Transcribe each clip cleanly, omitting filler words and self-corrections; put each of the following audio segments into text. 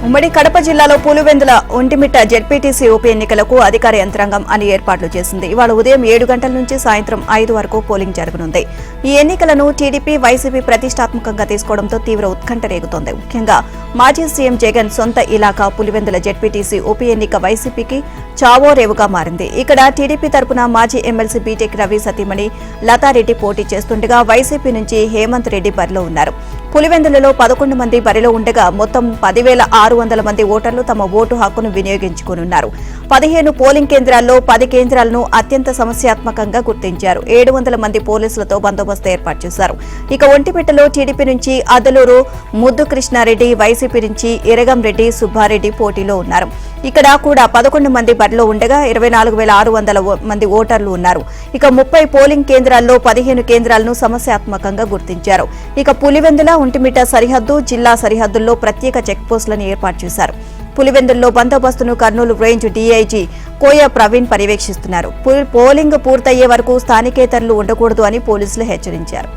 ఉమ్మడి కడప జిల్లాలో పులివెందుల ఒంటిమిట్ట జెడ్పీటీసీ ఉప ఎన్నికలకు అధికార యంత్రాంగం అన్ని ఏర్పాట్లు చేసింది. ఇవాళ ఉదయం 7 గంటల నుంచి సాయంత్రం 5 వరకు పోలింగ్ జరగనుంది. ఈ ఎన్నికలను టీడీపీ, వైసీపీ ప్రతిష్టాత్మకంగా తీసుకోవడంతో తీవ్ర ఉత్కంఠ రేగుతోంది. ముఖ్యంగా మాజీ సీఎం జగన్ సొంత ఇలాకా పులివెందుల జెడ్పీటీసీ ఉప ఎన్నిక వైసీపీకి చావో రేవుగా మారింది. ఇక్కడ టీడీపీ తరపున మాజీ ఎమ్మెల్సీ బీటెక్ రవి సతీమణి లతారెడ్డి పోటీ చేస్తుండగా వైసీపీ నుంచి హేమంత్ రెడ్డి బరిలో ఉన్నారు. పులివెందులలో 11 మంది బరిలో ఉండగా మొత్తం 10,600 మంది ఓటర్లు తమ ఓటు హక్కును వినియోగించుకోనున్నారు. 15 పోలింగ్ కేంద్రాల్లో 10 కేంద్రాలను అత్యంత సమస్యాత్మకంగా గుర్తించారు. 700 మంది పోలీసులతో బందోబస్తు ఏర్పాటు చేశారు. ఇక ఒంటిమిట్టలో టీడీపీ నుంచి అదలూరు ముద్దు కృష్ణారెడ్డి, వైసీపీ నుంచి ఇరగం రెడ్డి, సుబ్బారెడ్డి పోటీలో ఉన్నారు. ఇక్కడ కూడా 11 మంది బరిలో ఉండగా 24,600 మంది ఓటర్లు ఉన్నారు. ఇక 30 పోలింగ్ కేంద్రాల్లో 15 కేంద్రాలను సమస్యాత్మకంగా గుర్తించారు. ఇక పులివెందుల ఒంటిమిట్ట సరిహద్దు, జిల్లా సరిహద్దుల్లో ప్రత్యేక చెక్పోస్టులను ఏర్పాటు చేశారు. పులివెందుల్లో బందోబస్తును కర్నూలు రేంజ్ డీఐజీ కోయ ప్రవీణ్ పర్యవేక్షిస్తున్నారు. పోలింగ్ పూర్తయ్యే వరకు స్థానికేతరులు ఉండకూడదు అని పోలీసులు హెచ్చరించారు.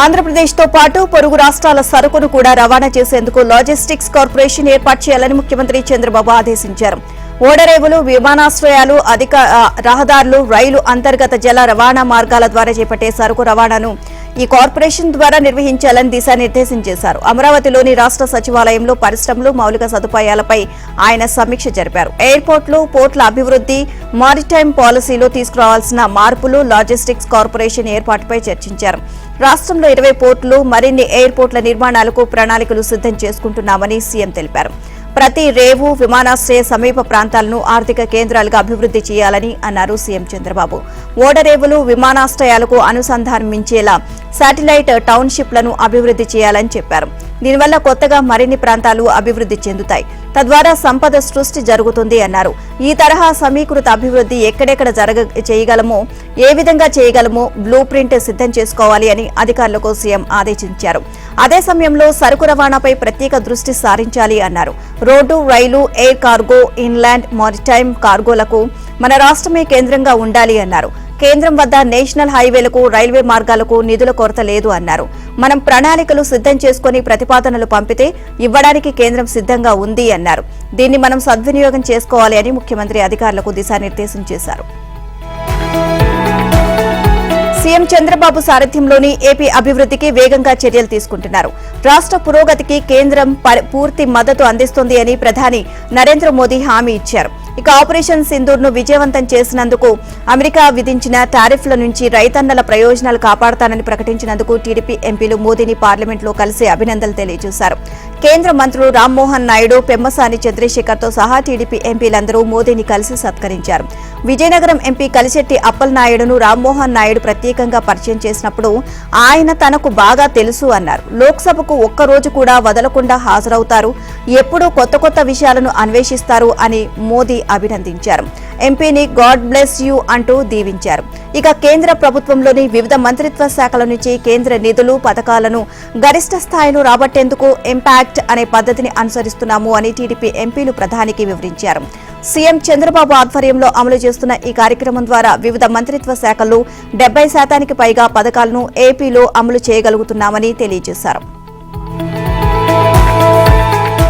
ఆంధ్రప్రదేశ్తో పాటు పొరుగు రాష్ట్రాల సరుకును కూడా రవాణా చేసేందుకు లాజిస్టిక్స్ కార్పొరేషన్ ఏర్పాటు చేయాలని ముఖ్యమంత్రి చంద్రబాబు ఆదేశించారు. ఓడరేవులు, విమానాశ్రయాలు, అధిక రహదారులు, రైలు, అంతర్గత జల రవాణా మార్గాల ద్వారా చేపట్టే సరుకు రవాణాను ఈ కార్పొరేషన్ ద్వారా నిర్వహించాలని దిశానిర్దేశం చేశారు. అమరావతిలోని రాష్ట్ర సచివాలయంలో పరిశ్రమలు, మౌలిక సదుపాయాలపై ఆయన సమీక్ష జరిపారు. ఎయిర్పోర్టులు, పోర్టుల అభివృద్ధి, మారిటైమ్ పాలసీలో తీసుకురావాల్సిన మార్పులు, లాజిస్టిక్స్ కార్పొరేషన్ ఏర్పాటుపై చర్చించారు. రాష్ట్రంలో 20 పోర్టులు, మరిన్ని ఎయిర్పోర్టుల నిర్మాణాలకు ప్రణాళికలు సిద్ధం చేసుకుంటున్నామని సీఎం తెలిపారు. ప్రతి రేవు, విమానాశ్రయ సమీప ప్రాంతాలను ఆర్థిక కేంద్రాలుగా అభివృద్ధి చేయాలని అన్నారు సీఎం చంద్రబాబు. ఓడరేవులు, విమానాశ్రయాలకు అనుసంధానించేలా శాటిలైట్ టౌన్షిప్లను అభివృద్ధి చేయాలని చెప్పారు. దీనివల్ల కొత్తగా మరిన్ని ప్రాంతాలు అభివృద్ధి చెందుతాయి. తద్వారా సంపద సృష్టి జరుగుతుంది అన్నారు. ఈ తరహా సమీకృత అభివృద్ధి ఎక్కడెక్కడ చేయగలమో, ఏ విధంగా చేయగలమో బ్లూ ప్రింట్ సిద్ధం చేసుకోవాలి అని అధికారులకు సీఎం ఆదేశించారు. అదే సమయంలో సరుకు రవాణాపై ప్రత్యేక దృష్టి సారించాలి అన్నారు. రోడ్డు, రైలు, ఎయిర్ కార్గో, ఇన్లాండ్, మారిటైమ్ కార్గోలకు మన రాష్ట్రమే కేంద్రంగా ఉండాలి అన్నారు. కేంద్రం వద్ద నేషనల్ హైవేలకు, రైల్వే మార్గాలకు నిధుల కొరత లేదు అన్నారు. మనం ప్రణాళికలు సిద్ధం చేసుకుని ప్రతిపాదనలు పంపితే ఇవ్వడానికి కేంద్రం సిద్ధంగా ఉంది అన్నారు. దీన్ని మనం సద్వినియోగం చేసుకోవాలి అని ముఖ్యమంత్రి అధికారులకు దిశానిర్దేశం చేశారు. సీఎం చంద్రబాబు సారథ్యంలోని ఏపీ అభివృద్ధికి వేగంగా చర్యలు తీసుకుంటున్నారు. రాష్ట్ర పురోగతికి కేంద్రం పూర్తి మద్దతు అందిస్తోంది అని ప్రధాని నరేంద్ర మోదీ హామీ ఇచ్చారు. ఇక ఆపరేషన్ సింధూర్ను విజయవంతం చేసినందుకు, అమెరికా విధించిన టారిఫ్ల నుంచి రైతన్నల ప్రయోజనాలు కాపాడతానని ప్రకటించినందుకు టీడీపీ ఎంపీలు మోదీని పార్లమెంట్లో కలిసి అభినందనలు తెలియజేశారు. కేంద్ర మంత్రులు రామ్మోహన్ నాయుడు, పెమ్మసాని చంద్రశేఖర్తో సహా టీడీపీ ఎంపీలందరూ మోదీని కలిసి సత్కరించారు. విజయనగరం ఎంపీ కలిశెట్టి అప్పలనాయుడును రామ్మోహన్ నాయుడు ప్రత్యేకంగా పరిచయం చేసినప్పుడు ఆయన తనకు బాగా తెలుసు అన్నారు. లోక్సభకు ఒక్కరోజు కూడా వదలకుండా హాజరవుతారు, ఎప్పుడూ కొత్త విషయాలను అన్వేషిస్తారు అని మోదీ అభినందించారు. ఎంపీని గాడ్ బ్లెస్ యూ అంటూ దీవించారు. ఇక కేంద్ర ప్రభుత్వంలోని వివిధ మంత్రిత్వ శాఖల నుంచి కేంద్ర నిధులు, పథకాలను గరిష్ట స్థాయిలో రాబట్టేందుకు ఇంపాక్ట్ అనే పద్ధతిని అనుసరిస్తున్నాము అని టీడీపీ ఎంపీలు ప్రధానికి వివరించారు. సీఎం చంద్రబాబు ఆధ్వర్యంలో అమలు చేస్తున్న ఈ కార్యక్రమం ద్వారా వివిధ మంత్రిత్వ శాఖల్లో 70% పైగా పథకాలను ఏపీలో అమలు చేయగలుగుతున్నామని తెలియజేశారు.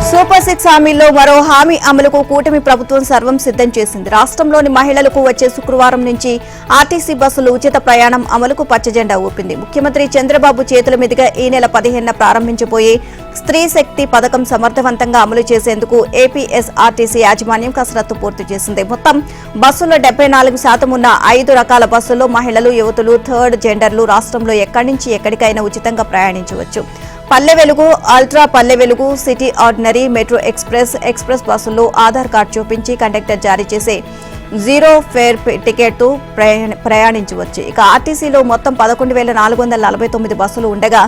సూపర్ 6 హామీల్లో మరో హామీ అమలుకు కూటమి ప్రభుత్వం సర్వం సిద్ధం చేసింది. రాష్ట్రంలోని మహిళలకు వచ్చే శుక్రవారం నుంచి ఆర్టీసీ బస్సులు ఉచిత ప్రయాణం అమలుకు పచ్చజెండా ఊపింది. ముఖ్యమంత్రి చంద్రబాబు చేతుల మీదుగా ఈ నెల 15న ప్రారంభించబోయే స్త్రీ శక్తి పథకం సమర్థవంతంగా అమలు చేసేందుకు ఏపీఎస్ఆర్టీసీ యాజమాన్యం కసరత్తు పూర్తి చేసింది. మొత్తం బస్సుల్లో 74% ఉన్న 5 రకాల బస్సుల్లో మహిళలు, యువతులు, థర్డ్ జెండర్లు రాష్ట్రంలో ఎక్కడి నుంచి ఎక్కడికైనా ఉచితంగా ప్రయాణించవచ్చు. Palle Velugu, ultra Palle Velugu, city ordinary, metro express బస్సుల్లో ఆధార్ కార్డు చూపించి కండక్టర్ జారీ చేసే జీరో ఫేర్ టికెట్తో ప్రయాణించవచ్చు. ఇక ఆర్టీసీలో మొత్తం 11,449 బస్సులు ఉండగా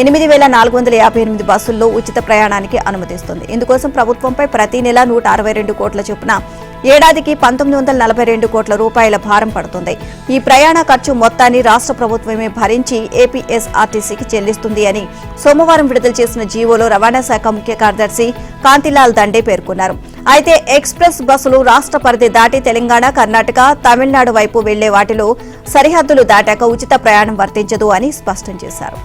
8,458 బస్సుల్లో ఉచిత ప్రయాణానికి అనుమతిస్తుంది. ఇందుకోసం ప్రభుత్వంపై ప్రతి నెల 162 కోట్ల చొప్పున ఏడాదికి 1942 కోట్ల రూపాయల భారం పడుతుంది. ఈ ప్రయాణ ఖర్చు మొత్తాన్ని రాష్ట్ర ప్రభుత్వమే భరించి ఏపీఎస్ఆర్టీసీకి చెల్లిస్తుంది అని సోమవారం విడుదల చేసిన జీవోలో రవాణా శాఖ ముఖ్య కార్యదర్శి కాంతిలాల్ దండే పేర్కొన్నారు. అయితే ఎక్స్ప్రెస్ బస్సులు రాష్ట్ర పరిధి దాటి తెలంగాణ, కర్ణాటక, తమిళనాడు వైపు వెళ్లే వాటిలో సరిహద్దులు దాటాక ఉచిత ప్రయాణం వర్తించదు అని స్పష్టం చేశారు.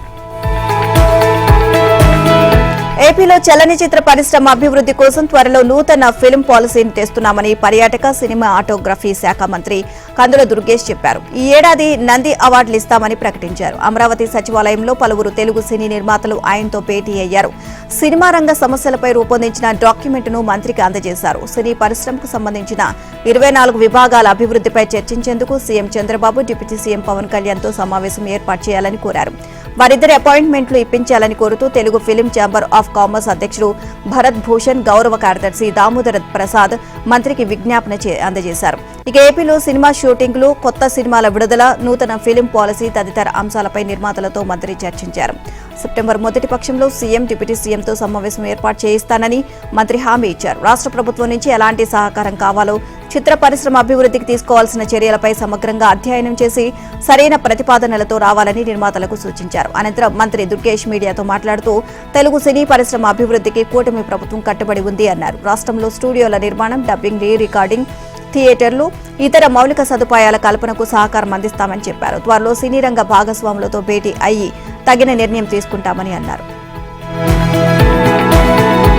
ఏపీలో చలనచిత్ర పరిశ్రమ అభివృద్ధి కోసం త్వరలో నూతన ఫిల్మ్ పాలసీని తెస్తున్నామని పర్యాటక సినిమాటోగ్రఫీ శాఖ మంత్రి కందుల దుర్గేష్ చెప్పారు. ఈ ఏడాది నంది అవార్డులు ఇస్తామని ప్రకటించారు. అమరావతి సచివాలయంలో పలువురు తెలుగు సినీ నిర్మాతలు ఆయనతో భేటీ అయ్యారు. సినిమా రంగ సమస్యలపై రూపొందించిన డాక్యుమెంట్ను మంత్రికి అందజేశారు. సినీ పరిశ్రమకు సంబంధించిన 24 విభాగాల అభివృద్ధిపై చర్చించేందుకు CM Chandrababu deputy CM Pawan కళ్యాణ్తో సమావేశం ఏర్పాటు చేయాలని కోరారు. వారిద్దరి అపాయింట్మెంట్లు ఇప్పించాలని కోరుతూ Telugu film chamber of commerce అధ్యక్షుడు భరత్ భూషణ్, గౌరవ కార్యదర్శి దామోదర ప్రసాద్ మంత్రికి విజ్ఞాపన అందజేశారు. ఇక ఏపీలో సినిమా షూటింగ్లు, కొత్త సినిమాల విడుదల, నూతన ఫిలిం పాలసీ తదితర అంశాలపై నిర్మాతలతో మంత్రి చర్చించారు. సెప్టెంబర్ మొదటి పక్షంలో సీఎం, డిప్యూటీ సీఎంతో సమావేశం ఏర్పాటు చేయిస్తానని మంత్రి హామీ ఇచ్చారు. రాష్ట్ర ప్రభుత్వం నుంచి ఎలాంటి సహకారం కావాలో, చిత్ర పరిశ్రమ అభివృద్ధికి తీసుకోవాల్సిన చర్యలపై సమగ్రంగా అధ్యయనం చేసి సరైన ప్రతిపాదనలతో రావాలని నిర్మాతలకు సూచించారు. అనంతరం మంత్రి దుర్గేష్ మీడియాతో మాట్లాడుతూ తెలుగు సినీ పరిశ్రమ అభివృద్ధికి కూటమి ప్రభుత్వం కట్టుబడి ఉంది అన్నారు. రాష్ట్రంలో స్టూడియోల నిర్మాణం, డబ్బింగ్, రికార్డింగ్, థియేటర్లు, ఇతర మౌలిక సదుపాయాల కల్పనకు సహకారం అందిస్తామని చెప్పారు. త్వరలో సినీ రంగ భాగస్వాములతో భేటీ అయ్యి తగిన నిర్ణయం తీసుకుంటామని అన్నారు.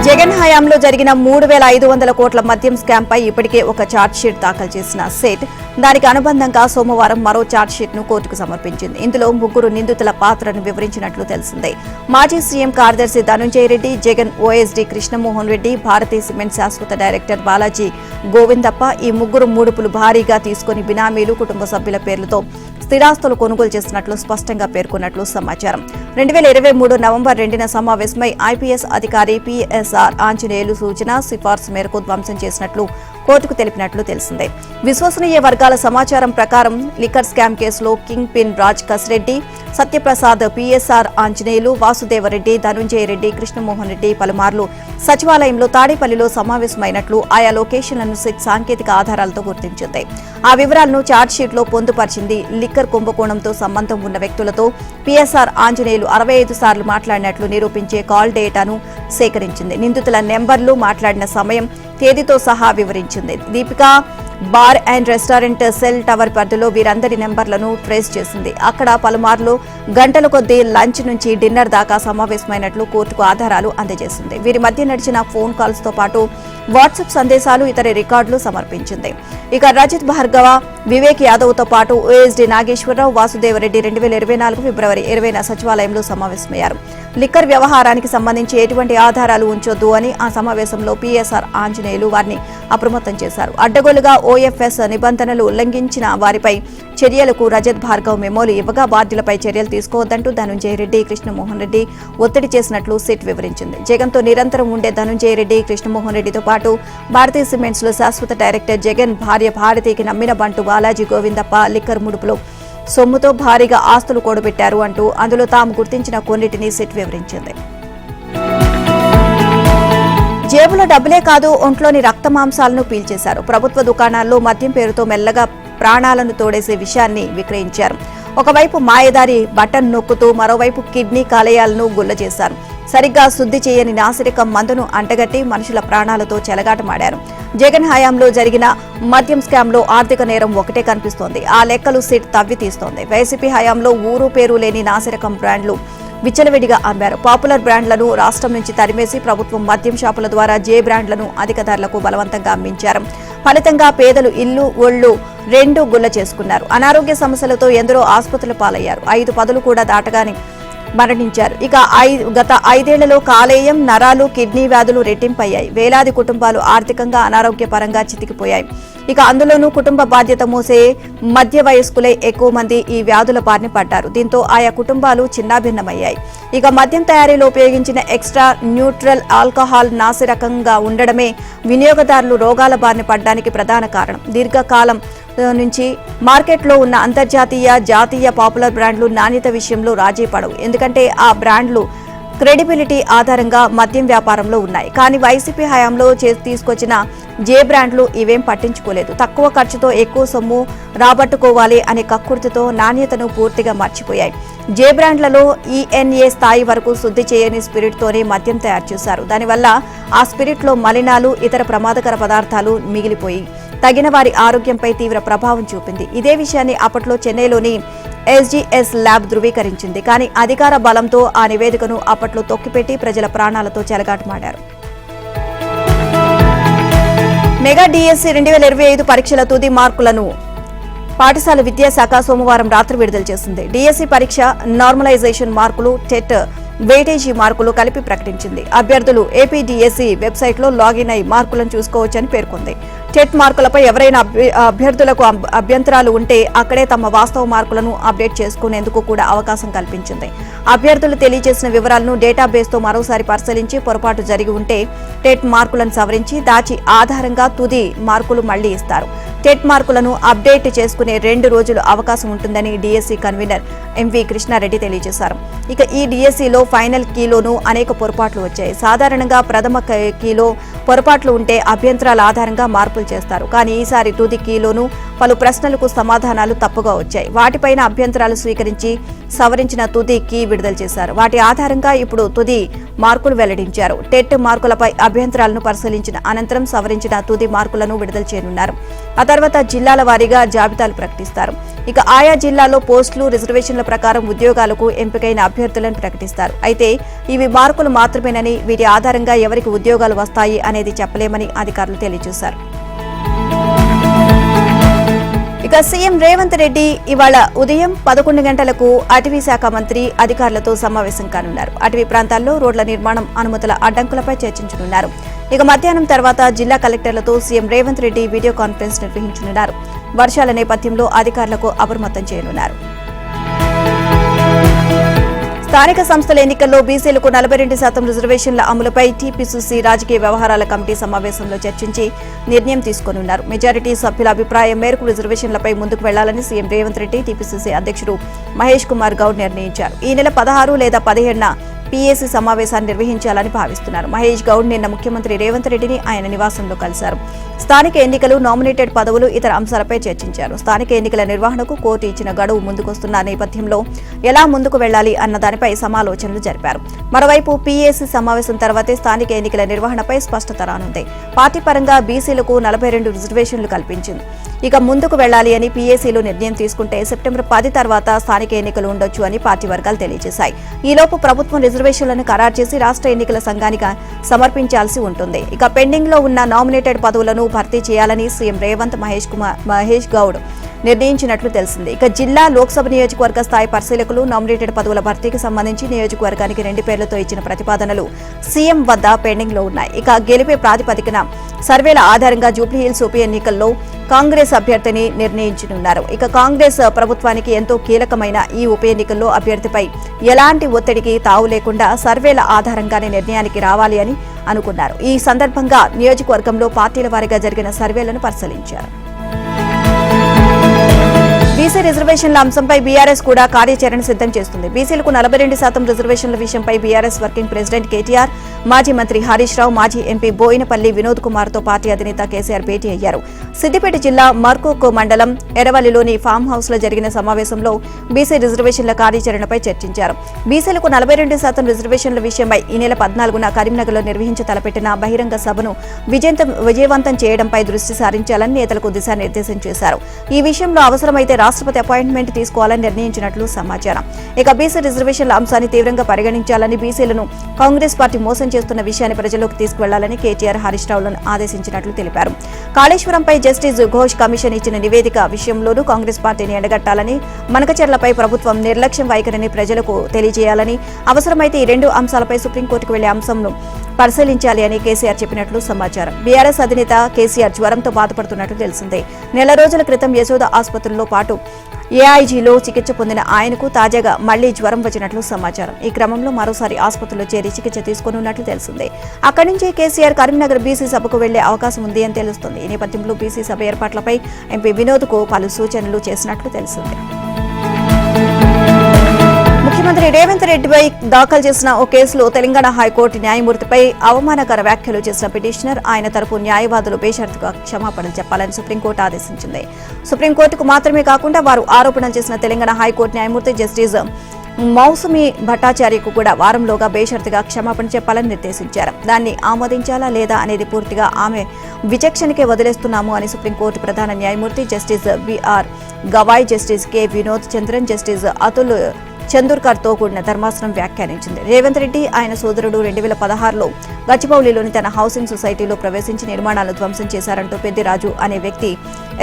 జగన్ హయాంలో జరిగిన 3,500 కోట్ల మద్యం స్కామ్పై ఇప్పటికే ఒక ఛార్జ్షీట్ దాఖలు చేసిన సెట్ దానికి అనుబంధంగా సోమవారం మరో ఛార్జ్షీట్ను కోర్టుకు సమర్పించింది. ఇందులో 3 నిందితుల పాత్రను వివరించినట్లు తెలిసింది. మాజీ సీఎం కార్యదర్శి ధనుంజయ రెడ్డి, జగన్ ఓఎస్డీ కృష్ణమోహన్ రెడ్డి, భారతీ సిమెంట్ శాశ్వత డైరెక్టర్ బాలాజీ గోవిందప్ప ఈ 3 ముడుపులు భారీగా తీసుకుని బినామీలు, కుటుంబ సభ్యుల పేర్లతో స్థిరాస్తులు కొనుగోలు చేసినట్లు స్పష్టంగా పేర్కొన్నట్లు సమాచారం. 2023 నవంబర్ 2న సమావేశమై ఐపీఎస్ అధికారి పిఎస్ఆర్ ఆంజనేయులు సూచన, సిఫార్సు మేరకు ధ్వంసం చేసినట్లు కోర్టుకు తెలిపినట్లు తెలిసిందే. విశ్వసనీయ వర్గాల సమాచారం ప్రకారం లిక్కర్ స్కామ్ కేసులో kingpin Raj Kasireddy, Satyaprasad, PSR Anjaneyulu, Vasudevareddy, Dhanunjaya Reddy, Krishnamohan Reddy పలుమార్లు సచివాలయంలో తాడేపల్లిలో సమావేశమైనట్లు ఆయా లొకేషన్లను సిట్ సాంకేతిక ఆధారాలతో గుర్తించింది. ఆ వివరాలను ఛార్జ్షీట్లో పొందుపరిచింది. లిక్కర్ కుంభకోణంతో సంబంధం ఉన్న వ్యక్తులతో పిఎస్ఆర్ ఆంజనేయులు 65 సార్లు మాట్లాడినట్లు నిరూపించే కాల్ డేటాను సేకరించింది. నిందితుల నెంబర్లు, మాట్లాడిన సమయం, తేదీతో సహా వివరించింది. Deepika bar and restaurant cell tower పరిధిలో వీరందరి నెంబర్లను ట్రేస్ చేసింది. అక్కడ పలుమార్లు గంటల కొద్దీ లంచ్ నుంచి డిన్నర్ దాకా సమావేశమైనట్లు కోర్టుకు ఆధారాలు అందజేసింది. వీరి మధ్య నడిచిన ఫోన్ కాల్స్ తో పాటు వాట్సాప్ సందేశాలు, ఇతర రికార్డులు సమర్పించింది. ఇక రజిత్ భార్గవ, వివేక్ యాదవ్ తో పాటు ఓఎస్డీ నాగేశ్వరరావు, వాసుదేవరెడ్డి 2024 ఫిబ్రవరి 20న సచివాలయంలో సమావేశమయ్యారు. లిక్కర్ వ్యవహారానికి సంబంధించి ఎటువంటి ఆధారాలు ఉంచొద్దు అని ఆ సమావేశంలో పిఎస్ఆర్ ఆంజనేయులు వారిని అప్రమత్తం చేశారు. అడ్డగోలుగా ఓఎఫ్ఎస్ నిబంధనలు ఉల్లంఘించిన వారిపై చర్యలకు రజత్ భార్గవ్ మెమోలు ఇవ్వగా బాధ్యులపై చర్యలు తీసుకోవద్దంటూ ధనుంజయ రెడ్డి, కృష్ణమోహన్ రెడ్డి ఒత్తిడి చేసినట్లు సిట్ వివరించింది. జగన్తో నిరంతరం ఉండే ధనుంజయ రెడ్డి, కృష్ణమోహన్ రెడ్డితో పాటు భారతీ సిమెంట్స్ లో శాశ్వత డైరెక్టర్ జగన్ భార్య భారతికి నమ్మిన బంటు బాలాజీ గోవిందప్ప లిక్కర్ ముడుపులో సొమ్ముతో భారీగా ఆస్తులు కూడబెట్టారు అంటూ అందులో తాము గుర్తించిన కొన్నిటిని సిట్ వివరించింది. జేబులో డబ్బులే కాదు, ఒంట్లోని రక్త మాంసాలను పీల్చేశారు. ప్రభుత్వ దుకాణాల్లో మద్యం పేరుతో మెల్లగా ప్రాణాలను తోడేసే విషయాన్ని విక్రయించారు. ఒకవైపు మాయదారి బటన్ నొక్కుతూ మరోవైపు కిడ్నీ కాలేయాలను గుల్ల చేశారు. సరిగ్గా శుద్ధి చేయని నాసిరకం మందును అంటగట్టి మనుషుల ప్రాణాలతో చెలగాటమాడారు. జగన్ హయాంలో జరిగిన మద్యం స్కామ్లో ఆర్థిక నేరం ఒకటే కనిపిస్తోంది. ఆ లెక్కలు సిట్ తవ్వి తీస్తోంది. వైసీపీ హయాంలో ఊరు పేరు లేని నాసిరకం బ్రాండ్లు విచ్చలవిడిగా అమ్మారు. పాపులర్ బ్రాండ్లను రాష్ట్రం నుంచి తరిమేసి ప్రభుత్వం మద్యం షాపుల ద్వారా జే బ్రాండ్లను అధిక ధరలకు బలవంతంగా అమ్మించారు. ఫలితంగా పేదలు ఇల్లు, ఒళ్లు 2 గుల్ల చేసుకున్నారు. అనారోగ్య సమస్యలతో ఎందరో ఆసుపత్రుల పాలయ్యారు. 5 పదులు కూడా దాటగానే మరణించారు. ఇక గత 5 ఏళ్లలో కాలేయం, నరాలు, కిడ్నీ వ్యాధులు రెట్టింపయ్యాయి. వేలాది కుటుంబాలు ఆర్థికంగా, అనారోగ్యపరంగా చితికిపోయాయి. ఇక అందులోనూ కుటుంబ బాధ్యత మోసే మధ్య వయస్కులే ఎక్కువ మంది ఈ వ్యాధుల బారిన పడ్డారు. దీంతో ఆయా కుటుంబాలు చిన్నాభిన్నమయ్యాయి. ఇక మద్యం తయారీలో ఉపయోగించిన ఎక్స్ట్రా న్యూట్రల్ ఆల్కహాల్ నాసిరకంగా ఉండడమే వినియోగదారులు రోగాల బారిన పడడానికి ప్రధాన కారణం. దీర్ఘకాలం నుంచి మార్కెట్లో ఉన్న అంతర్జాతీయ, జాతీయ పాపులర్ బ్రాండ్లు నాణ్యత విషయంలో రాజీ పడవు. ఎందుకంటే ఆ బ్రాండ్లు క్రెడిబిలిటీ ఆధారంగా మద్యం వ్యాపారంలో ఉన్నాయి. కానీ వైసీపీ హయాంలో తీసుకొచ్చిన జే బ్రాండ్లు ఇవేం పట్టించుకోలేదు. తక్కువ ఖర్చుతో ఎక్కువ సొమ్ము రాబట్టుకోవాలి అనే కక్కుర్తితో నాణ్యతను పూర్తిగా మర్చిపోయాయి. జే బ్రాండ్లలో ఈఎన్ఏ స్థాయి వరకు శుద్ధి చేయని స్పిరిట్తోనే మద్యం తయారు చేశారు. దానివల్ల ఆ స్పిరిట్లో మలినాలు, ఇతర ప్రమాదకర పదార్థాలు మిగిలిపోయి తగిన వారి ఆరోగ్యంపై తీవ్ర ప్రభావం చూపింది. ఇదే విషయాన్ని అప్పట్లో చెన్నైలోని ఎస్జీఎస్ ల్యాబ్ ధృవీకరించింది. కానీ అధికార బలంతో ఆ నివేదికను అప్పట్లో తొక్కిపెట్టి ప్రజల ప్రాణాలతో చెలగాటమాడారు. మెగా డిఎస్సి 2025 పరీక్షల తుది మార్కులను పాఠశాల విద్యాశాఖ సోమవారం రాత్రి విడుదల చేసింది. డిఎస్సి పరీక్ష నార్మలైజేషన్ మార్కులు, టెట్ వెయిటేజీ మార్కులు కలిపి ప్రకటించింది. అభ్యర్థులు ఏపీడీఎస్సీ వెబ్సైట్లో లాగిన్ అయి మార్కులను చూసుకోవచ్చని పేర్కొంది. టెట్ మార్కులపై ఎవరైనా అభ్యర్థులకు అభ్యంతరాలు ఉంటే అక్కడే తమ వాస్తవ మార్కులను అప్డేట్ చేసుకునేందుకు కూడా అవకాశం కల్పించింది. అభ్యర్థులు తెలియజేసిన వివరాలను డేటాబేస్తో మరోసారి పరిశీలించి పొరపాటు జరిగి ఉంటే టెట్ మార్కులను సవరించి దాచి ఆధారంగా తుది మార్కులు మళ్లీ ఇస్తారు. టెట్ మార్కులను అప్డేట్ చేసుకునే 2 రోజులు అవకాశం ఉంటుందని డీఎస్సీ కన్వీనర్ ఎంవి కృష్ణారెడ్డి తెలియజేశారు. ఇక ఈ డీఎస్సీలో ఫైనల్ కీలోనూ అనేక పొరపాట్లు వచ్చాయి. సాధారణంగా ప్రథమ కీలో పొరపాట్లు ఉంటే అభ్యంతరాల ఆధారంగా మార్పులు చేస్తారు. కానీ ఈసారి తుది కీలోనూ పలు ప్రశ్నలకు సమాధానాలు తప్పుగా వచ్చాయి. వాటిపైన అభ్యంతరాలు స్వీకరించి సవరించిన తుది కీ విడుదల చేశారు. వాటి ఆధారంగా ఇప్పుడు తుది మార్కులు వెల్లడించారు. టెట్ మార్కులపై అభ్యంతరాలను పరిశీలించిన అనంతరం సవరించిన తుది మార్కులను విడుదల చేయనున్నారు. ఆ తర్వాత జిల్లాల వారీగా జాబితాలు ప్రకటిస్తారు. ఇక ఆయా జిల్లాల్లో పోస్టులు, రిజర్వేషన్ల ప్రకారం ఉద్యోగాలకు ఎంపికైన అభ్యర్థులను ప్రకటిస్తారు. అయితే ఇవి మార్కులు మాత్రమేనని, వీటి ఆధారంగా ఎవరికి ఉద్యోగాలు వస్తాయి అనేది చెప్పలేమని అధికారులు తెలియజేశారు. ఇక సీఎం రేవంత్ రెడ్డి ఇవాళ ఉదయం 11 గంటలకు అటవీ శాఖ మంత్రి అధికారులతో సమావేశం కానున్నారు. అటవీ ప్రాంతాల్లో రోడ్ల నిర్మాణం, అనుమతుల అడ్డంకులపై చర్చించనున్నారు. ఇక మధ్యాహ్నం తర్వాత జిల్లా కలెక్టర్లతో CM Revanth Reddy video conference నిర్వహించనున్నారు. వర్షాల నేపథ్యంలో అధికారులకు అప్రమత్తం చేయనున్నారు. స్థానిక సంస్థల ఎన్నికల్లో బీసీలకు 42% రిజర్వేషన్ల అమలుపై టీపీసీసీ రాజకీయ వ్యవహారాల కమిటీ సమావేశంలో చర్చించి నిర్ణయం తీసుకోనున్నారు. మెజారిటీ సభ్యుల అభిప్రాయం మేరకు రిజర్వేషన్లపై ముందుకు వెళ్లాలని సీఎం రేవంత్ రెడ్డి టీపీసీసీ అధ్యక్షుడు మహేష్ కుమార్ గౌడ్ నిర్ణయించారు. ఈ నెల 16 లేదా 17న పీఏసీ సమావేశాన్ని నిర్వహించాలని భావిస్తున్నారు. మహేష్ గౌడ్ నిన్న ముఖ్యమంత్రి రేవంత్ రెడ్డిని ఆయన నివాసంలో కలిశారు. స్థానిక ఎన్నికలు, నామినేటెడ్ పదవులు, ఇతర అంశాలపై చర్చించారు. స్థానిక ఎన్నికల నిర్వహణకు కోర్టు ఇచ్చిన గడువు ముందుకొస్తున్న నేపథ్యంలో ఎలా ముందుకు వెళ్లాలి అన్న దానిపై సమాలోచనలు జరిపారు. మరోవైపు పీఏసీ సమావేశం తర్వాతే స్థానిక ఎన్నికల నిర్వహణపై స్పష్టత రానుంది. పార్టీ పరంగా బీసీలకు 42 రిజర్వేషన్లు కల్పించింది. ఇక ముందుకు వెళ్లాలి అని పీఏసీలో నిర్ణయం తీసుకుంటే సెప్టెంబర్ 10 తర్వాత స్థానిక ఎన్నికలు ఉండొచ్చు అని పార్టీ వర్గాలు తెలియజేశాయి. ఈలోపు ప్రభుత్వం రిజర్వేషన్లను ఖరారు చేసి రాష్ట్ర ఎన్నికల సంఘానికి సమర్పించాల్సి ఉంటుంది. ఇక పెండింగ్ లో ఉన్న నామినేటెడ్ పదవులను భర్తీ చేయాలని సీఎం రేవంత్ మహేష్ గౌడ్ నిర్ణయించినట్లు తెలిసింది. ఇక జిల్లా, లోక్సభ నియోజకవర్గ స్థాయి పరిశీలకులు నామినేటెడ్ పదవుల భర్తీకి సంబంధించి నియోజకవర్గానికి 2 పేర్లతో ఇచ్చిన ప్రతిపాదనలు సీఎం వద్ద పెండింగ్ లో ఉన్నాయి. ఇక గెలిపే ప్రాతిపదికన సర్వేల ఆధారంగా జూబ్లీహిల్స్ ఉప ఎన్నికల్లో కాంగ్రెస్ అభ్యర్థిని నిర్ణయించనున్నారు. ఇక కాంగ్రెస్ ప్రభుత్వానికి ఎంతో కీలకమైన ఈ ఉప ఎన్నికల్లో అభ్యర్థిపై ఎలాంటి ఒత్తిడికి తావు లేకుండా సర్వేల ఆధారంగానే నిర్ణయానికి రావాలి అని అనుకున్నారు. ఈ సందర్భంగా నియోజకవర్గంలో పార్టీల వారీగా జరిగిన సర్వేలను పరిశీలించారు. బీసీ రిజర్వేషన్ల అంశంపై బీఆర్ఎస్ కూడా కార్యాచరణ సిద్ధం చేస్తుంది. బీసీలకు 42% రిజర్వేషన్ల విషయంపై బీఆర్ఎస్ వర్కింగ్ ప్రెసిడెంట్ కేటీఆర్, మాజీ మంత్రి హరీష్ రావు, మాజీ ఎంపీ బోయినపల్లి వినోద్ కుమార్ తో పార్టీ అధినేత కేసీఆర్ భేటీ అయ్యారు. సిద్దిపేట జిల్లా మర్కూక్ మండలం ఎరవల్లిలోని ఫామ్ హౌస్ లో జరిగిన సమావేశంలో బీసీ రిజర్వేషన్ల కార్యాచరణపై చర్చించారు. బీసీలకు 42% రిజర్వేషన్ల విషయమై ఈ నెల 14న కరీంనగర్లో నిర్వహించి తలపెట్టిన బహిరంగ సభను విజయవంతం చేయడంపై దృష్టి సారించాలని నేతలకు దిశానిర్దేశం చేశారు. ఈ విషయంలో అవసరమైతే రాష్ట్రపతి అపాయింట్మెంట్ తీసుకోవాలని నిర్ణయించినట్లు సమాచారం. ఇక బీసీ రిజర్వేషన్ల అంశాన్ని తీవ్రంగా పరిగణించాలని, బీసీలను కాంగ్రెస్ పార్టీ మోసం చేస్తున్న విషయాన్ని ప్రజల్లోకి తీసుకువెళ్లాలని కేటీఆర్ హరీష్ రావులను ఆదేశించినట్లు తెలిపారు. కాళేశ్వరంపై జస్టిస్ ఘోష్ కమిషన్ ఇచ్చిన నివేదిక విషయంలోనూ కాంగ్రెస్ పార్టీని ఎండగట్టాలని, మనకచర్లపై ప్రభుత్వం నిర్లక్ష్యం వైఖరిని ప్రజలకు తెలియజేయాలని, అవసరమైతే ఈ 2 అంశాలపై సుప్రీంకోర్టుకు వెళ్లే అంశంను పరిశీలించాలి అని కేసీఆర్ చెప్పినట్లు సమాచారం. బీఆర్ఎస్ అధినేత కేసీఆర్ జ్వరంతో బాధపడుతున్నట్లు తెలిసిందే. నెల రోజుల క్రితం యశోద ఆసుపత్రుల్లో పాటు ఏఐజీలో చికిత్స పొందిన ఆయనకు తాజాగా మళ్లీ జ్వరం వచ్చినట్లు సమాచారం. ఈ క్రమంలో మరోసారి ఆసుపత్రిలో చేరి చికిత్స తీసుకున్నట్లు తెలిసిందే. అక్కడి నుంచి కేసీఆర్ కరీంనగర్ బీసీ సభకు వెళ్లే అవకాశం ఉంది అని తెలుస్తుంది. ఈ నేపథ్యంలో బీసీ సభ ఏర్పాట్లపై ఎంపీ వినోద్ కు పలు సూచనలు చేసినట్లు తెలిసిందే. ముఖ్యమంత్రి రేవంత్ రెడ్డిపై దాఖలు చేసిన ఓ కేసులో తెలంగాణ హైకోర్టు న్యాయమూర్తిపై అవమానకర వ్యాఖ్యలు చేసిన పిటిషనర్, ఆయన తరపు న్యాయవాదులు బేషరతుగా క్షమాపణలు చెప్పాలని సుప్రీంకోర్టు ఆదేశించింది. సుప్రీంకోర్టుకు మాత్రమే కాకుండా వారు ఆరోపణలు చేసిన తెలంగాణ హైకోర్టు న్యాయమూర్తి జస్టిస్ మౌసుమి భట్టాచార్యకు కూడా వారంలోగా బేషరతుగా క్షమాపణ చెప్పాలని నిర్దేశించారు. దాన్ని ఆమోదించాలా లేదా అనేది పూర్తిగా ఆమె విచక్షణకే వదిలేస్తున్నాము అని సుప్రీంకోర్టు ప్రధాన న్యాయమూర్తి justice BR Gavai, justice K Vinod Chandran, justice Atul చందూర్కర్తో కూడిన ధర్మాసనం వ్యాఖ్యానించింది. రేవంత్ రెడ్డి ఆయన సోదరుడు 2016లో గచ్చిబౌలిలోని తన హౌసింగ్ సొసైటీలో ప్రవేశించి నిర్మాణాలను ధ్వంసం చేశారంటూ పెద్దిరాజు అనే వ్యక్తి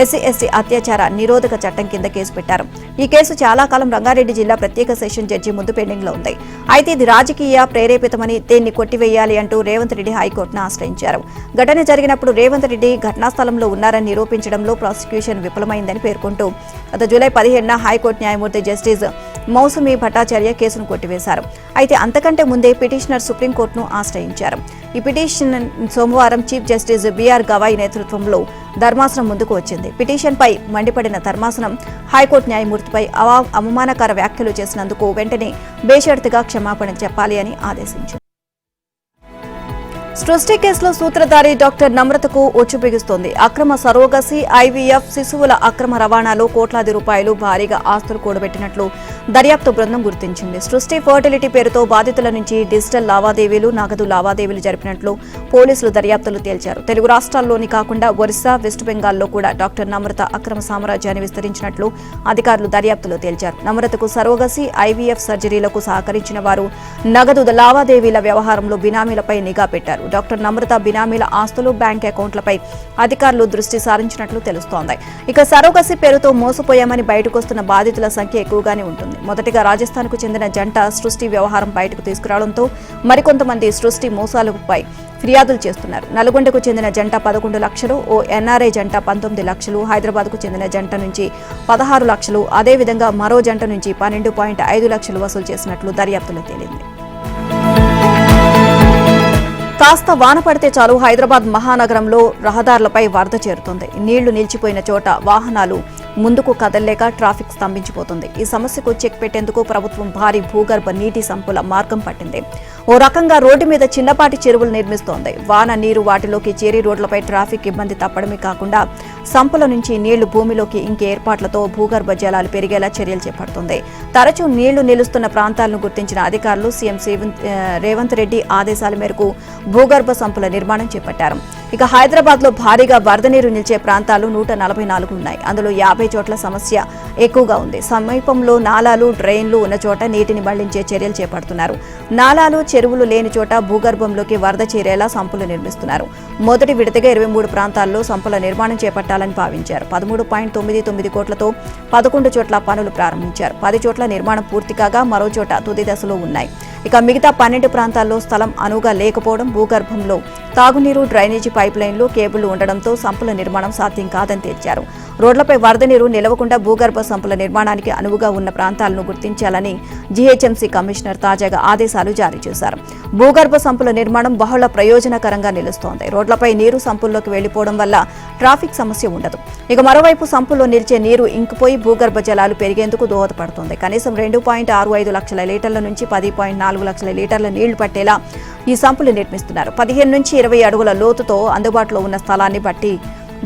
ఎస్సీ అత్యాచార నిరోధక చట్టం కింద కేసు పెట్టారు. ఈ కేసు చాలా కాలం రంగారెడ్డి జిల్లా ప్రత్యేక సెషన్ జడ్జి ముందు పెండింగ్ లో ఉంది. అయితే ఇది రాజకీయ ప్రేరేపితమని దీన్ని కొట్టివేయాలి అంటూ రేవంత్ రెడ్డి హైకోర్టును ఆశ్రయించారు. ఘటన జరిగినప్పుడు రేవంత్ రెడ్డి ఘటనా స్థలంలో ఉన్నారని నిరూపించడంలో ప్రాసిక్యూషన్ విఫలమైందని పేర్కొంటూ గత జూలై 17న హైకోర్టు న్యాయమూర్తి జస్టిస్ మౌసుమి భట్టాచార్య కేసును కొట్టివేశారు. అయితే అంతకంటే ముందే పిటిషనర్ సుప్రీంకోర్టును ఆశ్రయించారు. ఈ పిటిషన్ సోమవారం చీఫ్ జస్టిస్ బిఆర్ గవాయ్ నేతృత్వంలో ధర్మాసనం ముందుకు వచ్చింది. పిటిషన్పై మండిపడిన ధర్మాసనం హైకోర్టు న్యాయమూర్తిపై అవమానకర వ్యాఖ్యలు చేసినందుకు వెంటనే బేషరతుగా క్షమాపణ చెప్పాలి అని ఆదేశించింది. సృష్టి కేసులో సూత్రధారి డాక్టర్ నమ్రతకు ఒచ్చు బిగుస్తోంది. అక్రమ సరోగసి, ఐవీఎఫ్, శిశువుల అక్రమ రవాణాలో కోట్లాది రూపాయలు భారీగా ఆస్తులు కూడబెట్టినట్లు దర్యాప్తు బృందం గుర్తించింది. సృష్టి ఫర్టిలిటీ పేరుతో బాధితుల నుంచి డిజిటల్ లావాదేవీలు, నగదు లావాదేవీలు జరిపినట్లు పోలీసులు దర్యాప్తులు తేల్చారు. తెలుగు రాష్ట్రాల్లోని కాకుండా ఒరిస్సా, వెస్ట్ బెంగాల్లో కూడా డాక్టర్ నమ్రత అక్రమ సామ్రాజ్యాన్ని విస్తరించినట్లు అధికారులు దర్యాప్తులో తేల్చారు. నమ్రతకు సరోగసి, ఐవీఎఫ్ సర్జరీలకు సహకరించిన వారు నగదు లావాదేవీల వ్యవహారంలో బినామీలపై నిఘా పెట్టారు. డాక్టర్ నమ్రత బినామీల ఆస్తులు, బ్యాంక్ అకౌంట్లపై అధికారులు దృష్టి సారించినట్లు తెలుస్తోంది. ఇక సరోగసి పేరుతో మోసపోయామని బయటకొస్తున్న బాధితుల సంఖ్య ఎక్కువగానే ఉంటుంది. మొదటిగా రాజస్థాన్కు చెందిన జంట సృష్టి వ్యవహారం బయటకు తీసుకురావడంతో మరికొంతమంది సృష్టి మోసాలపై ఫిర్యాదులు చేస్తున్నారు. నల్గొండకు చెందిన జంట 11 లక్షలు, ఓ ఎన్ఆర్ఐ జంట 19 లక్షలు, హైదరాబాద్కు చెందిన జంట నుంచి 16 లక్షలు, అదేవిధంగా మరో జంట నుంచి 12.5 లక్షలు వసూలు చేసినట్లు దర్యాప్తులో తేలింది. కాస్త వాన పడితే చాలు హైదరాబాద్ మహానగరంలో రహదారులపై వరద చేరుతుంది. నీళ్లు నిలిచిపోయిన చోట వాహనాలు ముందుకు కదల్లేక ట్రాఫిక్ స్తంభించిపోతుంది. ఈ సమస్యకు చెక్ పెట్టేందుకు ప్రభుత్వం భారీ భూగర్భ నీటి సంపుల మార్గం పట్టింది. ఓ రకంగా రోడ్డు మీద చిన్నపాటి చెరువులు నిర్మిస్తోంది. వాన నీరు వాటిలోకి చేరి రోడ్లపై ట్రాఫిక్ ఇబ్బంది తప్పడమే కాకుండా సంపుల నుంచి నీళ్లు భూమిలోకి ఇంకే ఏర్పాట్లతో భూగర్భ జలాలు పెరిగేలా చర్యలు చేపడుతుంది. తరచూ నీళ్లు నిలుస్తున్న ప్రాంతాలను గుర్తించిన అధికారులు సీఎం రేవంత్ రెడ్డి ఆదేశాల మేరకు భూగర్భ సంపుల నిర్మాణం చేపట్టారు. ఇక హైదరాబాద్ లో భారీగా వరద నీరు నిలిచే ప్రాంతాలు 144 ఉన్నాయి. అందులో 50 చోట్ల సమస్య ఎక్కువగా ఉంది. సమీపంలో నాలాలు, డ్రైన్లు ఉన్న చోట నీటిని మళ్లించే చర్యలు చేపడుతున్నారు. నాలాలు, చెరువులు లేని చోట భూగర్భంలోకి వరద చేరేలా సంపులు నిర్మిస్తున్నారు. మొదటి విడతగా 23 ప్రాంతాల్లో సంపుల నిర్మాణం చేపట్టాలని భావించారు. 13.99 కోట్లతో 11 చోట్ల పనులు ప్రారంభించారు. 10 చోట్ల నిర్మాణం పూర్తి కాగా మరో చోట తుది దశలో ఉన్నాయి. ఇక మిగతా 12 ప్రాంతాల్లో స్థలం అనువుగా లేకపోవడం, భూగర్భంలో తాగునీరు, డ్రైనేజీ పైప్ లైన్లు, కేబుళ్లు ఉండడంతో సంపుల నిర్మాణం సాధ్యం కాదని తేల్చారు. రోడ్లపై వరద నీరు నిలవకుండా భూగర్భ సంపుల నిర్మాణానికి అనువుగా ఉన్న ప్రాంతాలను గుర్తించాలని జీహెచ్ఎంసీ కమిషనర్ తాజాగా ఆదేశాలు జారీ చేశారు. భూగర్భ సంపుల నిర్మాణం బహుళ ప్రయోజనకరంగా నిలుస్తోంది. రోడ్లపై నీరు సంపుల్లోకి వెళ్లిపోవడం వల్ల ట్రాఫిక్ సమస్య ఉండదు. ఇక మరోవైపు సంపుల్లో నిలిచే నీరు ఇంకిపోయి భూగర్భ జలాలు పెరిగేందుకు దోహదపడుతుంది. కనీసం 2.65 లక్షల లీటర్ల నుంచి 10.4 లక్షల లీటర్ల నీళ్లు పట్టేలా ఈ సంపులు నిర్మిస్తున్నారు. 15 నుంచి 20 అడుగుల లోతుతో అందుబాటులో ఉన్న స్థలాన్ని బట్టి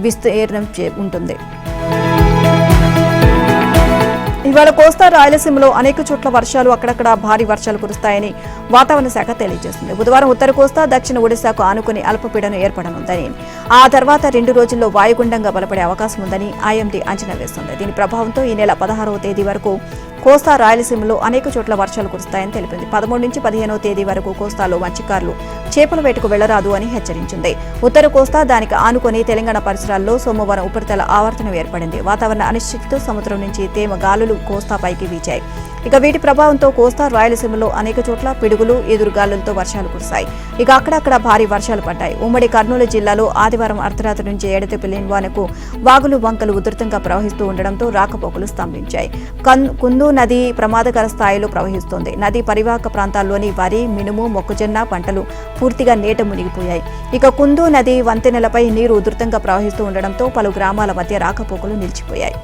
విస్తీర్ణం ఉంటుంది. ఇవాళ కోస్తా రాయలసీమలో అనేక చోట్ల వర్షాలు, అక్కడక్కడ భారీ వర్షాలు కురుస్తాయని వాతావరణ శాఖ తెలియజేస్తుంది. బుధవారం ఉత్తర కోస్తా, దక్షిణ ఒడిశాకు ఆనుకుని అల్పపీడనం ఏర్పడనుందని, ఆ తర్వాత 2 రోజుల్లో వాయుగుండంగా బలపడే అవకాశం ఉందని ఐఎండీ అంచనా వేస్తుంది. దీని ప్రభావంతో ఈ నెల 16వ తేదీ వరకు కోస్తా రాయలసీమలో అనేక చోట్ల వర్షాలు కురుస్తాయని తెలిపింది. 13 నుంచి 15వ తేదీ వరకు కోస్తాలో మత్స్యకారులు చేపల వేటకు వెళ్లరాదు అని హెచ్చరించింది. ఉత్తర కోస్తా, దానికి ఆనుకొని తెలంగాణ పరిసరాల్లో సోమవారం ఉపరితల ఆవర్తనం ఏర్పడింది. వాతావరణ అనిశ్చితితో సముద్రం నుంచి తేమ గాలులు కోస్తాపైకి వీచాయి. ఇక వీటి ప్రభావంతో కోస్తా రాయలసీమలో అనేక చోట్ల పిడుగులు, ఎదురుగాలులతో వర్షాలు కురిశాయి. ఇక అక్కడక్కడ భారీ వర్షాలు పడ్డాయి. ఉమ్మడి కర్నూలు జిల్లాలో ఆదివారం అర్ధరాత్రి నుంచి ఎడతెరిపి లేని వానకు వాగులు, వంకలు ఉధృతంగా ప్రవహిస్తూ ఉండడంతో రాకపోకలు స్తంభించాయి. కుందు నది ప్రమాదకర స్థాయిలో ప్రవహిస్తోంది. నది పరివాహక ప్రాంతాల్లోని వరి, మినుము, మొక్కజొన్న పంటలు పూర్తిగా నీట మునిగిపోయాయి. ఇక కుందు నది వంతెనలపై నీరు ఉధృతంగా ప్రవహిస్తూ ఉండడంతో పలు గ్రామాల మధ్య రాకపోకలు నిలిచిపోయాయి.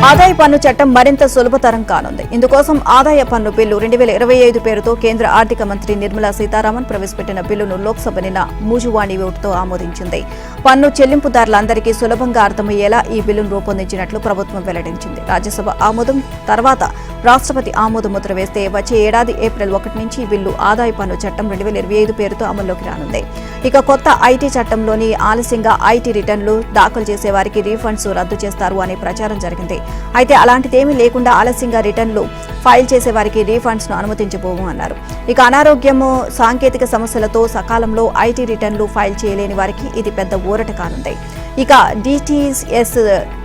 ఆదాయ పన్ను చట్టం మరింత సులభతరం కానుంది. ఇందుకోసం ఆదాయ పన్ను బిల్లు 2025 పేరుతో కేంద్ర ఆర్థిక మంత్రి నిర్మలా సీతారామన్ ప్రవేశపెట్టిన బిల్లును లోక్సభ నిన్న మూజువాణి ఓటుతో ఆమోదించింది. పన్ను చెల్లింపుదారులందరికీ సులభంగా అర్థమయ్యేలా ఈ బిల్లును రూపొందించినట్లు ప్రభుత్వం వెల్లడించింది. రాజ్యసభ ఆమోదం తర్వాత రాష్ట్రపతి ఆమోద ముద్ర వేస్తే వచ్చే ఏడాది ఏప్రిల్ 1 నుంచి ఈ బిల్లు ఆదాయ పన్ను చట్టం 2025 పేరుతో అమల్లోకి రానుంది. ఇక కొత్త ఐటీ చట్టంలోని ఆలస్యంగా ఐటీ రిటర్నులు దాఖలు చేసే వారికి రీఫండ్స్ రద్దు చేస్తారు అనే ప్రచారం జరిగింది. అయితే అలాంటిదేమీ లేకుండా ఆలస్యంగా రిటర్నులు ఫైల్ చేసే వారికి రీఫండ్స్ ను అనుమతించబోము అన్నారు. ఇక అనారోగ్యము, సాంకేతిక సమస్యలతో సకాలంలో ఐటీ రిటర్నులు ఫైల్ చేయలేని వారికి ఇది పెద్ద ఊరట కానుంది. ఇక డిటిఎస్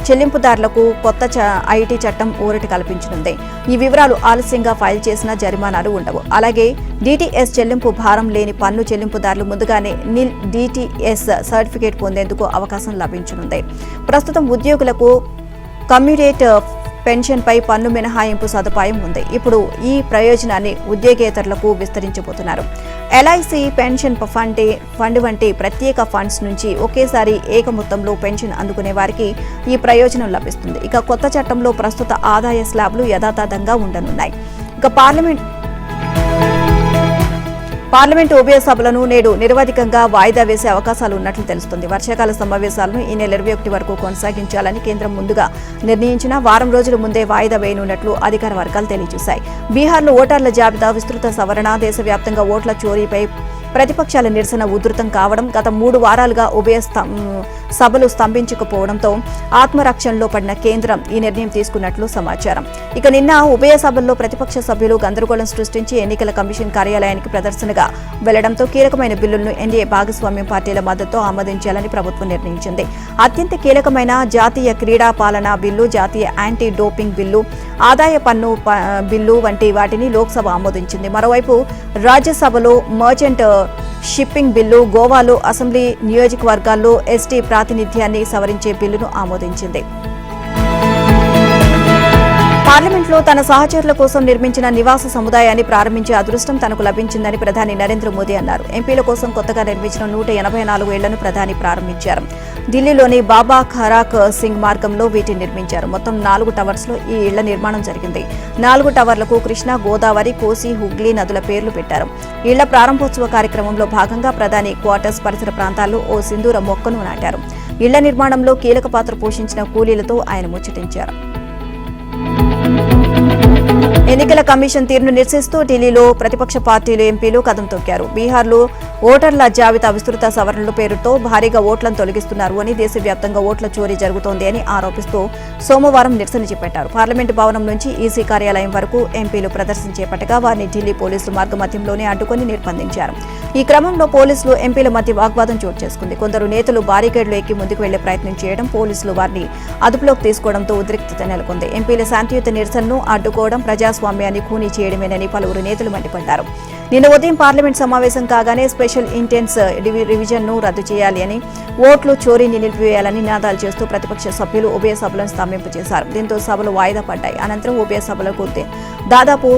చెల్లింపుదారులకు కొత్త ఐటీ చట్టం ఊరట కల్పించనుంది. ఈ వివరాలు ఆలస్యంగా ఫైల్ చేసిన జరిమానాలు ఉండవు. అలాగే డిటిఎస్ చెల్లింపు భారం లేని పన్ను చెల్లింపుదారులు ముందుగానే నిల్ డిటిఎస్ సర్టిఫికేట్ పొందేందుకు అవకాశం లభించనుంది. ప్రస్తుతం ఉద్యోగులకు కమ్యూటేట్ పెన్షన్పై పన్ను మినహాయింపు సదుపాయం ఉంది. ఇప్పుడు ఈ ప్రయోజనాన్ని ఉద్యోగేతరులకు విస్తరించబోతున్నారు. ఎల్ఐసి పెన్షన్ ఫండ్ వంటి ప్రత్యేక ఫండ్స్ నుంచి ఒకేసారి ఏక మొత్తంలో పెన్షన్ అందుకునే వారికి ఈ ప్రయోజనం లభిస్తుంది. ఇక కొత్త చట్టంలో ప్రస్తుత ఆదాయ స్లాబ్లు యథాతథంగా ఉండనున్నాయి. ఇక పార్లమెంటు ఉభయ సభలను నేడు నిరవధికంగా వాయిదా వేసే అవకాశాలు ఉన్నట్లు తెలుస్తుంది. వర్షాకాల సమావేశాలను ఈ నెల 21 వరకు కొనసాగించాలని కేంద్రం ముందుగా నిర్ణయించిన వారం రోజుల ముందే వాయిదా వేయనున్నట్లు అధికార వర్గాలు తెలియజేశాయి. బీహార్లో ఓటర్ల జాబితా విస్తృత సవరణ, దేశవ్యాప్తంగా ఓట్ల చోరీపై ప్రతిపక్షాల నిరసన ఉధృతం కావడం, గత 3 వారాలుగా ఉభయ సభలు స్తంభించకపోవడంతో ఆత్మరక్షణలో పడిన కేంద్రం ఈ నిర్ణయం తీసుకున్నట్లు సమాచారం. ఇక నిన్న ఉభయ సభల్లో ప్రతిపక్ష సభ్యులు గందరగోళం సృష్టించి ఎన్నికల కమిషన్ కార్యాలయానికి ప్రదర్శనగా వెళ్లడంతో కీలకమైన బిల్లులను ఎన్డీఏ భాగస్వామ్యం పార్టీల మద్దతుతో ఆమోదించాలని ప్రభుత్వం నిర్ణయించింది. అత్యంత కీలకమైన జాతీయ క్రీడా పాలనా బిల్లు, జాతీయ యాంటీ డోపింగ్ బిల్లు, ఆదాయ పన్ను బిల్లు వంటి వాటిని లోక్సభ ఆమోదించింది. మరోవైపు రాజ్యసభలో మర్చెంట్ షిప్పింగ్ బిల్లు, గోవాలో అసెంబ్లీ నియోజకవర్గాల్లో ఎస్టీ ప్రాతినిధ్యాన్ని సవరించే బిల్లును ఆమోదించింది. పార్లమెంట్లో తన సహచరుల కోసం నిర్మించిన నివాస సముదాయాన్ని ప్రారంభించే అదృష్టం తనకు లభించిందని ప్రధాని నరేంద్ర మోదీ అన్నారు. ఎంపీల కోసం కొత్తగా నిర్మించిన 184 ఇళ్లను ప్రధాని ప్రారంభించారు. ఢిల్లీలోని బాబా ఖరాక్ సింగ్ మార్గంలో వీటిని నిర్మించారు. మొత్తం 4 టవర్స్లో ఈ ఇళ్ల నిర్మాణం జరిగింది. 4 టవర్లకు కృష్ణా, గోదావరి, కోసి, హుగ్లీ నదుల పేర్లు పెట్టారు. ఇళ్ల ప్రారంభోత్సవ కార్యక్రమంలో భాగంగా ప్రధాని క్వార్టర్స్ పరిసర ప్రాంతాల్లో ఓ సింధూర మొక్కను నాటారు. ఇళ్ల నిర్మాణంలో కీలక పాత్ర పోషించిన కూలీలతో ఆయన ముచ్చటించారు. ఎన్నికల కమిషన్ తీరును నిరసిస్తూ ఢిల్లీలో ప్రతిపక్ష పార్టీలు, ఎంపీలు కదం తొక్కారు. బీహార్లో ఓటర్ల జాబితా విస్తృత సవరణల పేరుతో భారీగా ఓట్లను తొలగిస్తున్నారు అని, దేశవ్యాప్తంగా ఓట్ల చోరీ జరుగుతోంది అని ఆరోపిస్తూ సోమవారం నిరసన చేపట్టారు. పార్లమెంటు భవనం నుంచి ఈసీ కార్యాలయం వరకు ఎంపీలు ప్రదర్శన చేపట్టగా వారిని ఢిల్లీ పోలీసులు మార్గమధ్యంలోనే అడ్డుకుని నిర్బంధించారు. ఈ క్రమంలో పోలీసులు, ఎంపీల మధ్య వాగ్వాదం చోటు చేసుకుంది. కొందరు నేతలు బారికేడ్లు ఎక్కి ముందుకు వెళ్లే ప్రయత్నం చేయడం, పోలీసులు వారిని అదుపులోకి తీసుకోవడంతో ఉద్రిక్తత నెలకొంది. ఎంపీల శాంతియుత నిరసనను అడ్డుకోవడం ప్రజాస్వామ్యాన్ని ఖూనీ చేయడమేనని పలువురు నేతలు మండిపడ్డారు. నిన్న ఉదయం పార్లమెంట్ సమావేశం కాగానే స్పెషల్ ఇంటెన్స్ రివిజన్ను రద్దు చేయాలి అని, ఓట్లు చోరీని నిలిపివేయాలని నినాదాలు చేస్తూ ప్రతిపక్ష సభ్యులు ఉభయ సభలను స్తంభింపజేశారు. దీంతో సభలు వాయిదా పడ్డాయి. అనంతరం ఉభయ సభలకు దాదాపు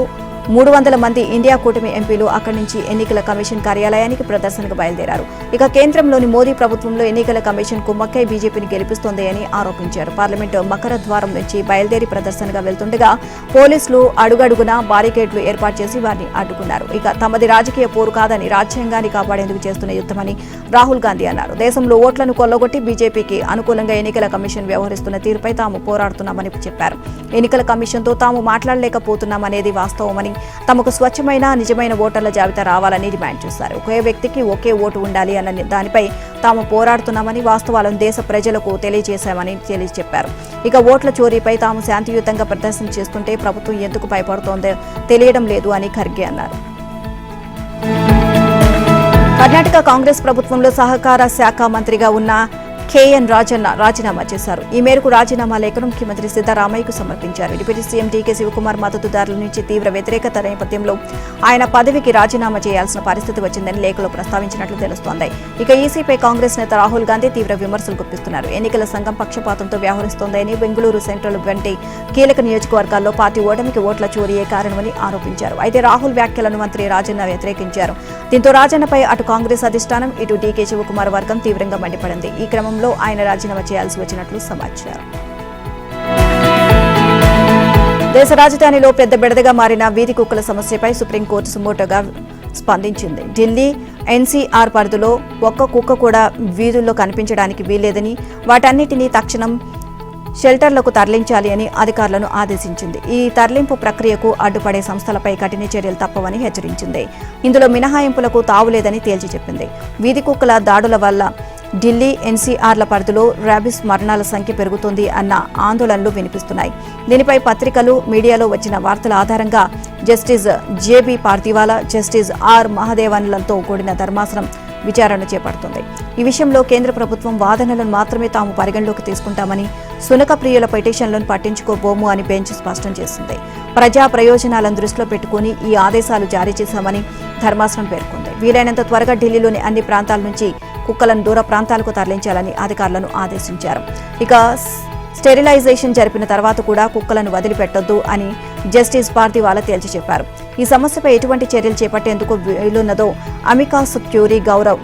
300 మంది ఇండియా కూటమి ఎంపీలు అక్కడి నుంచి ఎన్నికల కమిషన్ కార్యాలయానికి ప్రదర్శనకు బయలుదేరారు. ఇక కేంద్రంలోని మోదీ ప్రభుత్వంలో ఎన్నికల కమిషన్ కుమ్మక్కై బీజేపీని గెలిపిస్తోంది అని ఆరోపించారు. పార్లమెంటు మకర ద్వారం నుంచి బయలుదేరి ప్రదర్శనగా వెళ్తుండగా పోలీసులు అడుగడుగునా బారికేడ్లు ఏర్పాటు చేసి వారిని అడ్డుకున్నారు. ఇక తమది రాజకీయ పోరు కాదని, రాజ్యాంగాన్ని కాపాడేందుకు చేస్తున్న యుద్ధమని రాహుల్ గాంధీ అన్నారు. దేశంలో ఓట్లను కొల్లగొట్టి బీజేపీకి అనుకూలంగా ఎన్నికల కమిషన్ వ్యవహరిస్తున్న తీరుపై తాము పోరాడుతున్నామని చెప్పారు. ఎన్నికల కమిషన్తో తాము మాట్లాడలేకపోతున్నామనేది వాస్తవమని, తమకు స్వచ్ఛమైన, నిజమైన ఓటర్ల జాబితా రావాలని డిమాండ్ చేశారు. ఒకే వ్యక్తికి ఒకే ఓటు ఉండాలి అన్న దానిపై తాము పోరాడుతున్నామని, వాస్తవాలను దేశ ప్రజలకు తెలియజేశామని చెప్పారు. ఇక ఓట్ల చోరీపై తాము శాంతియుతంగా ప్రదర్శన చేస్తుంటే ప్రభుత్వం ఎందుకు భయపడుతోందో తెలియడం లేదు అని ఖర్గే అన్నారు. కర్ణాటక కాంగ్రెస్ ప్రభుత్వంలో సహకార శాఖ మంత్రిగా ఉన్న కేఎన్ రాజన్న రాజీనామా చేశారు. ఈ మేరకు రాజీనామా లేఖను ముఖ్యమంత్రి సిద్దరామయ్యకు సమర్పించారు. డిప్యూటీ సీఎం డీకే శివకుమార్ మద్దతుదారుల నుంచి తీవ్ర వ్యతిరేకత నేపథ్యంలో ఆయన పదవికి రాజీనామా చేయాల్సిన పరిస్థితి వచ్చిందని లేఖలో ప్రస్తావించినట్లు తెలుస్తోంది. ఇక ఈసీపై కాంగ్రెస్ నేత రాహుల్ గాంధీ తీవ్ర విమర్శలు గుప్పిస్తున్నారు. ఎన్నికల సంఘం పక్షపాతంతో వ్యవహరిస్తోందని, బెంగళూరు సెంట్రల్ వంటి కీలక నియోజకవర్గాల్లో పార్టీ ఓటమికి ఓట్ల చోరీయే కారణమని ఆరోపించారు. అయితే రాహుల్ వ్యాఖ్యలను మంత్రి రాజన్న వ్యతిరేకించారు. దీంతో రాజన్నపై అటు కాంగ్రెస్ అధిష్టానం, ఇటు డీకే శివకుమార్ వర్గం తీవ్రంగా మండిపడింది. ఈ క్రమంలో ఆయన రాజీనామా చేయాల్సి వచ్చినట్లు సమాచారం. దేశ రాజధానిలో పెద్ద బెడదగా మారిన వీధి కుక్కల సమస్యపై సుప్రీంకోర్టు సుమోటోగా స్పందించింది. ఢిల్లీ ఎన్సీఆర్ పరిధిలో ఒక్క కుక్క కూడా వీధుల్లో కనిపించడానికి వీల్లేదని, వాటన్నిటినీ తక్షణం షెల్టర్లకు తరలించాలి అని అధికారులను ఆదేశించింది. ఈ తరలింపు ప్రక్రియకు అడ్డుపడే సంస్థలపై కఠిన చర్యలు తప్పవని హెచ్చరించింది. ఇందులో మినహాయింపులకు తావులేదని తేల్చి చెప్పింది. వీధి కుక్కల దాడుల వల్ల ఢిల్లీ ఎన్సీఆర్ల పరిధిలో ర్యాబిస్ మరణాల సంఖ్య పెరుగుతోంది అన్న ఆందోళనలు వినిపిస్తున్నాయి. దీనిపై పత్రికలు, మీడియాలో వచ్చిన వార్తల ఆధారంగా justice JB Pardiwala, justice R మహదేవన్లతో కూడిన ధర్మాసనం విచారణ చేపడుతుంది. ఈ విషయంలో కేంద్ర ప్రభుత్వం వాదనలను మాత్రమే తాము పరిగణలోకి తీసుకుంటామని, సునక ప్రియుల పిటిషన్లను పట్టించుకోబోము అని బెంచ్ స్పష్టం చేసింది. ప్రజా ప్రయోజనాలను దృష్టిలో పెట్టుకుని ఈ ఆదేశాలు జారీ చేశామని ధర్మాసనం పేర్కొంది. వీలైనంత త్వరగా ఢిల్లీలోని అన్ని ప్రాంతాల నుంచి కుక్కలను దూర ప్రాంతాలకు తరలించాలని అధికారులను ఆదేశించారు. ఇక స్టెరిలైజేషన్ జరిపిన తర్వాత కూడా కుక్కలను వదిలిపెట్టొద్దు అని జస్టిస్ పార్థివాలా తేల్చి చెప్పారు. ఈ సమస్యపై ఎటువంటి చర్యలు చేపట్టేందుకు వీలున్నదో అమికాస్ క్యూరీ గౌరవ్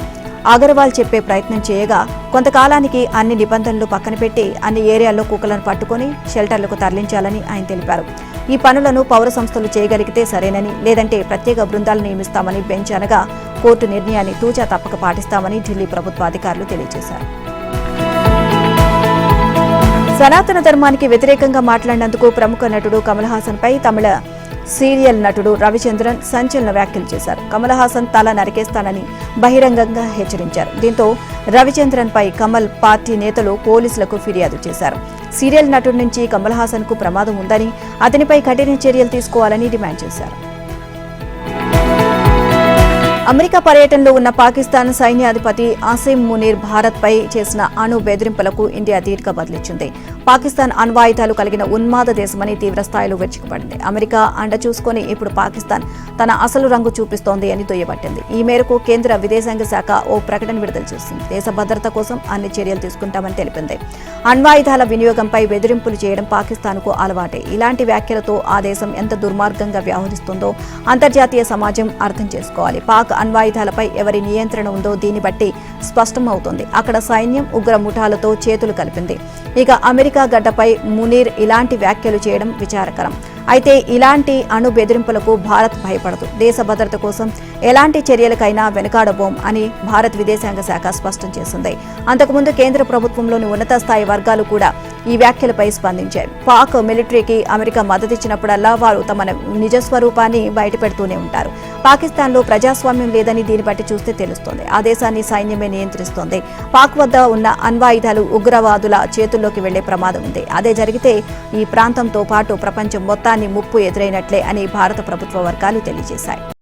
అగర్వాల్ చెప్పే ప్రయత్నం చేయగా, కొంతకాలానికి అన్ని నిబంధనలు పక్కన పెట్టి అన్ని ఏరియాల్లో కుక్కలను పట్టుకుని షెల్టర్లకు తరలించాలని ఆయన తెలిపారు. ఈ పనులను పౌర సంస్థలు చేయగలిగితే సరేనని, లేదంటే ప్రత్యేక బృందాలు నియమిస్తామని బెంచ్ అనగా కోర్టు నిర్ణయాన్ని తూచా తప్పక పాటిస్తామని ఢిల్లీ ప్రభుత్వ అధికారులు తెలియజేశారు. సనాతన ధర్మానికి వ్యతిరేకంగా మాట్లాడినందుకు ప్రముఖ నటుడు కమల్ హాసన్ పై తమిళ సీరియల్ నటుడు రవిచంద్రన్ సంచలన వ్యాఖ్యలు చేశారు. కమల్ హాసన్ తల నరికేస్తానని బహిరంగంగా హెచ్చరించారు. దీంతో రవిచంద్రన్ పై కమల్ పార్టీ నేతలు పోలీసులకు ఫిర్యాదు చేశారు. సీరియల్ నటుడి నుంచి కమల్ హాసన్ కు ప్రమాదం ఉందని, అతనిపై కఠిన చర్యలు తీసుకోవాలని డిమాండ్ చేశారు. అమెరికా పర్యటనలో ఉన్న పాకిస్తాన్ సైన్యాధిపతి ఆసిమ్ మునీర్ భారత్ పై చేసిన అణు బెదిరింపులకు ఇండియా ధీటుగా బదిలిచ్చింది. పాకిస్తాన్ అణ్వాయుధాలు కలిగిన ఉన్మాద దేశమని తీవ్రస్థాయిలో విరుచుకుపడింది. అమెరికా అండ చూసుకుని ఇప్పుడు పాకిస్తాన్ తన అసలు రంగు చూపిస్తోంది అని దుయ్యబట్టింది. ఈ మేరకు కేంద్ర విదేశాంగ శాఖ ఓ ప్రకటన విడుదల చేసింది. దేశ భద్రత కోసం అన్ని చర్యలు తీసుకుంటామని తెలిపింది. అణ్వాయుధాల వినియోగంపై బెదిరింపులు చేయడం పాకిస్తాన్కు అలవాటే. ఇలాంటి వ్యాఖ్యలతో ఆ దేశం ఎంత దుర్మార్గంగా వ్యవహరిస్తుందో అంతర్జాతీయ సమాజం అర్థం చేసుకోవాలి. పాక్ అణ్వాయుధాలపై ఎవరి నియంత్రణ ఉందో దీన్ని బట్టి స్పష్టమవుతోంది. అక్కడ సైన్యం ఉగ్ర ముఠాలతో చేతులు కలిపింది. ఇక అమెరికా గడ్డపై మునీర్ ఇలాంటి వ్యాఖ్యలు చేయడం విచారకరం. అయితే ఇలాంటి అణు బెదిరింపులకు భారత్ భయపడదు. దేశ భద్రత కోసం ఎలాంటి చర్యలకైనా వెనుకాడబోం అని భారత్ విదేశాంగ శాఖ స్పష్టం చేసింది. అంతకుముందు కేంద్ర ప్రభుత్వంలోని ఉన్నత స్థాయి వర్గాలు కూడా ఈ వ్యాఖ్యలపై స్పందించాయి. పాక్ మిలిటరీకి అమెరికా మద్దతిచ్చినప్పుడల్లా వారు తమ నిజ స్వరూపాన్ని బయటపెడుతూనే ఉంటారు. పాకిస్తాన్లో ప్రజాస్వామ్యం లేదని దీన్ని బట్టి చూస్తే తెలుస్తోంది. ఆ దేశాన్ని సైన్యమే నియంత్రిస్తోంది. పాక్ వద్ద ఉన్న అణ్వాయుధాలు ఉగ్రవాదుల చేతుల్లోకి వెళ్లే ప్రమాదం ఉంది. అదే జరిగితే ఈ ప్రాంతంతో పాటు ప్రపంచం మొత్తాన్ని ముప్పు ఎదురైనట్లే అని భారత ప్రభుత్వ వర్గాలు తెలియజేశాయి.